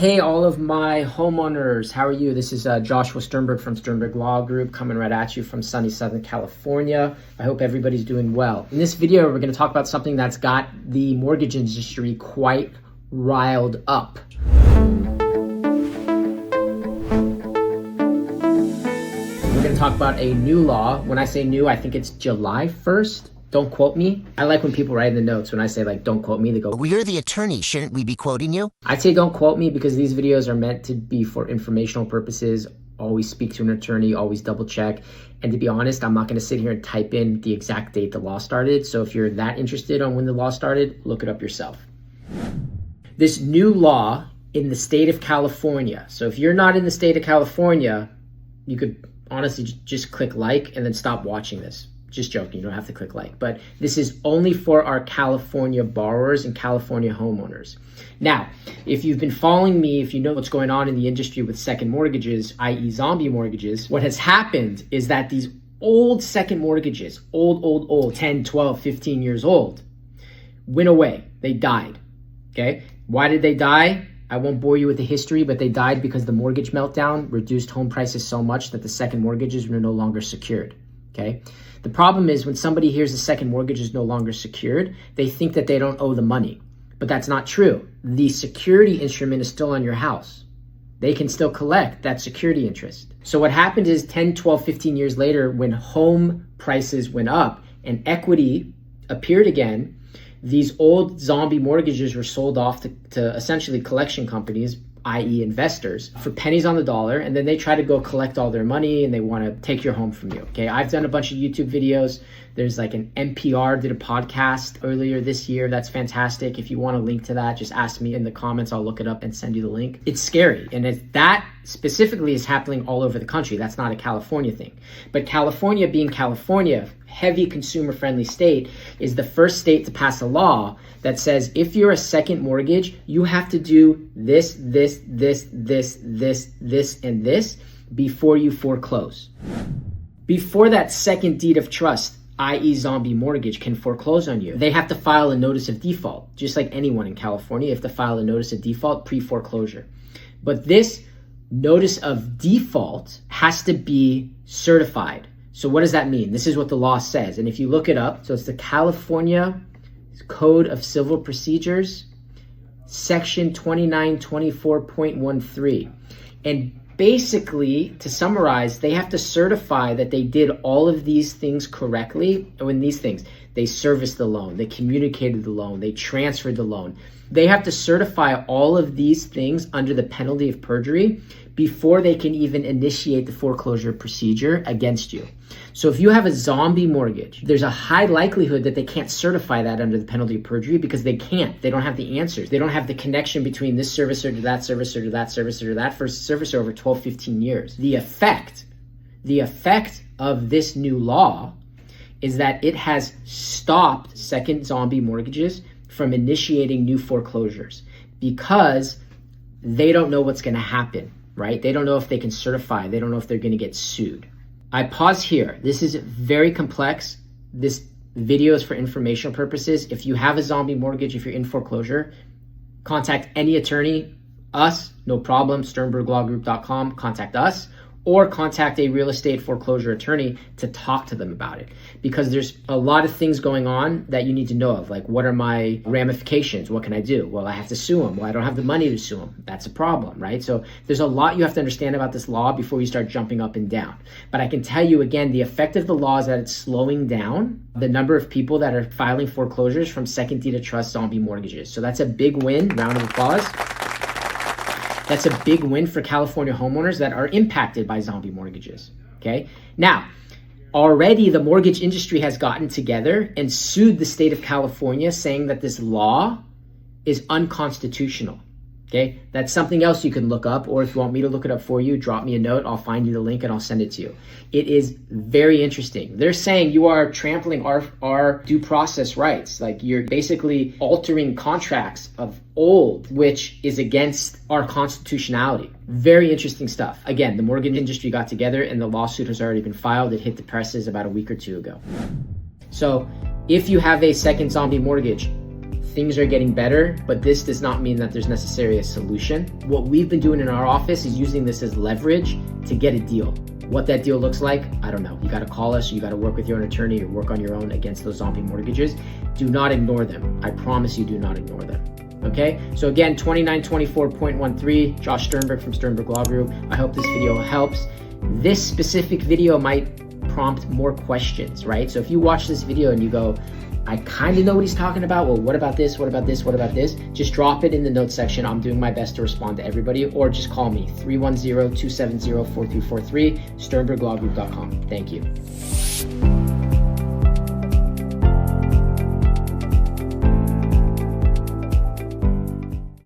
Hey, all of my homeowners, how are you? This is Joshua Sternberg from Sternberg Law Group coming right at you from sunny Southern California. I hope everybody's doing well. In this video, we're going to talk about something that's got the mortgage industry quite riled up. We're going to talk about a new law. When I say new, I think it's July 1st. Don't quote me. I like when people write in the notes when I say like, don't quote me, they go, well, you're the attorney. Shouldn't we be quoting you? I'd say don't quote me because these videos are meant to be for informational purposes. Always speak to an attorney, always double check. And to be honest, I'm not going to sit here and type in the exact date the law started. So if you're that interested on when the law started, look it up yourself. This new law in the state of California. So if you're not in the state of California, you could honestly just click like and then stop watching this. Just joking, you don't have to click like, but this is only for our California borrowers and California homeowners. Now, if you've been following me, if you know what's going on in the industry with second mortgages, i.e. zombie mortgages, what has happened is that these old second mortgages, old, 10, 12, 15 years old, went away. They died, okay? Why did they die? I won't bore you with the history, but they died because the mortgage meltdown reduced home prices so much that the second mortgages were no longer secured, okay? The problem is when somebody hears the second mortgage is no longer secured, they think that they don't owe the money. But that's not true. The security instrument is still on your house. They can still collect that security interest. So what happened is 10, 12, 15 years later, when home prices went up and equity appeared again, these old zombie mortgages were sold off to essentially collection companies, i.e. investors, for pennies on the dollar, and then they try to go collect all their money and they want to take your home from you, okay? I've done a bunch of YouTube videos. There's like an NPR did a podcast earlier this year. That's fantastic. If you want a link to that, just ask me in the comments. I'll look it up and send you the link. It's scary, and that specifically is happening all over the country. That's not a California thing. But California being California, heavy consumer-friendly state, is the first state to pass a law that says if you're a second mortgage, you have to do this, and this before you foreclose. Before that second deed of trust, i.e. zombie mortgage, can foreclose on you, they have to file a notice of default. Just like anyone in California, you have to file a notice of default pre-foreclosure. But this notice of default has to be certified. So what does that mean? This is what the law says. And if you look it up, so it's the California Code of Civil Procedures, section 2924.13. And basically, to summarize, they have to certify that they did all of these things correctly. And when these things, they serviced the loan, they communicated the loan, they transferred the loan. They have to certify all of these things under the penalty of perjury before they can even initiate the foreclosure procedure against you. So if you have a zombie mortgage, there's a high likelihood that they can't certify that under the penalty of perjury because they can't. They don't have the answers. They don't have the connection between this servicer to that servicer to that servicer to that first servicer over 12, 15 years. The effect of this new law is that it has stopped second zombie mortgages from initiating new foreclosures because they don't know what's going to happen, right? They don't know if they can certify. They don't know if they're going to get sued. I pause here. This is very complex. This video is for informational purposes. If you have a zombie mortgage, if you're in foreclosure, contact any attorney, us, no problem, sternberglawgroup.com, contact us, or contact a real estate foreclosure attorney to talk to them about it. Because there's a lot of things going on that you need to know of, like what are my ramifications? What can I do? Well, I have to sue them. Well, I don't have the money to sue them. That's a problem, right? So there's a lot you have to understand about this law before you start jumping up and down. But I can tell you again, the effect of the law is that it's slowing down the number of people that are filing foreclosures from second deed of trust zombie mortgages. So that's a big win. Round of applause. That's a big win for California homeowners that are impacted by zombie mortgages, okay? Now, already the mortgage industry has gotten together and sued the state of California saying that this law is unconstitutional, okay? That's something else you can look up, or if you want me to look it up for you, drop me a note, I'll find you the link and I'll send it to you. It is very interesting. They're saying you are trampling our due process rights. Like you're basically altering contracts of old, which is against our constitutionality. Very interesting stuff. Again, the mortgage industry got together and the lawsuit has already been filed. It hit the presses about a week or two ago. So if you have a second zombie mortgage, things are getting better, but this does not mean that there's necessarily a solution. What we've been doing in our office is using this as leverage to get a deal. What that deal looks like, I don't know. You gotta call us, you gotta work with your own attorney or work on your own against those zombie mortgages. Do not ignore them. I promise you, do not ignore them. Okay, so again, 2924.13, Josh Sternberg from Sternberg Law Group. I hope this video helps. This specific video might prompt more questions, right? So if you watch this video and you go, I kind of know what he's talking about. Well, what about this? What about this? What about this? Just drop it in the notes section. I'm doing my best to respond to everybody, or just call me 310-270-4243, sternberglawgroup.com. Thank you.